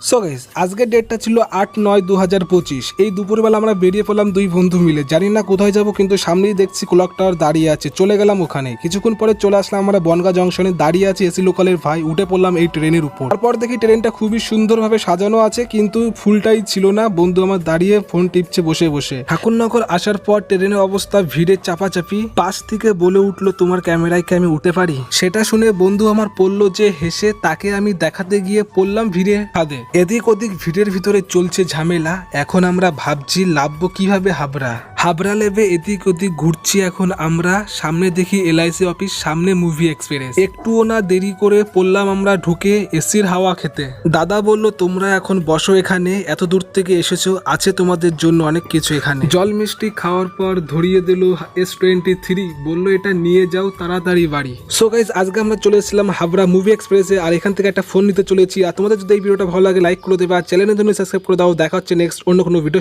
So guys আজকের ডেটটা ছিল 8/9/2025। এই দুপুরবেলা আমরা বেরিয়ে পড়লাম দুই বন্ধু মিলে, জানি না কোথায় যাব, কিন্তু সামনেই দেখছি ক্লক টাওয়ার দাঁড়িয়ে আছে। চলে গেলাম ওখানে, কিছুক্ষণ পরে চলে আসলাম আমরা বনগাঁ জংশনে। দাঁড়িয়ে আছে এসি লোকালের ভাই, উঠে পড়লাম এই ট্রেনের উপর। তারপর দেখি ট্রেনটা খুবই সুন্দরভাবে সাজানো আছে, কিন্তু ফুলটাই ছিল না। বন্ধু আমার দাঁড়িয়ে ফোন টিপছে বসে বসে। ঠাকুরনগর আসার পর ট্রেনের অবস্থা ভিড়ে চাপাচাপি। পাশ থেকে বলে উঠলো, তোমার ক্যামেরায় কি আমি উঠতে পারি? সেটা শুনে বন্ধু আমার পড়লো যে হেসে। তাকে আমি দেখাতে গিয়ে পড়লাম ভিড়ে ফাঁদে। এদিক ওদিক ভিড়ের ভিতরে চলছে ঝামেলা। এখন আমরা ভাবছি লাভবো কিভাবে হাবড়া লেবে এদিক ওদিক ঘুরছি। এখন আমরা সামনে দেখি এলআইসি অফিস, সামনে মুভি এক্সপ্রেস। একটুও না দেরি করে পড়লাম আমরা ঢুকে এসির হাওয়া খেতে। দাদা বলল, তোমরা এখন বসো এখানে, এত দূর থেকে এসেছো, আছে তোমাদের জন্য অনেক কিছু এখানে। জল মিষ্টি খাওয়ার পর ধরিয়ে দিল S23, বললো এটা নিয়ে যাও তাড়াতাড়ি বাড়ি। সো গাইজ আজকে আমরা চলে এসেছিলাম হাবড়া মুভি এক্সপ্রেসে, আর এখান থেকে একটা ফোন নিতে চলেছি। আর তোমাদের যদি এই ভিডিওটা ভালো লাগে লাইক করে দেবে, আর চ্যানেলের জন্য সাবস্ক্রাইব করে দাও। দেখা হচ্ছে নেক্সট অন্য কোনো ভিডিও।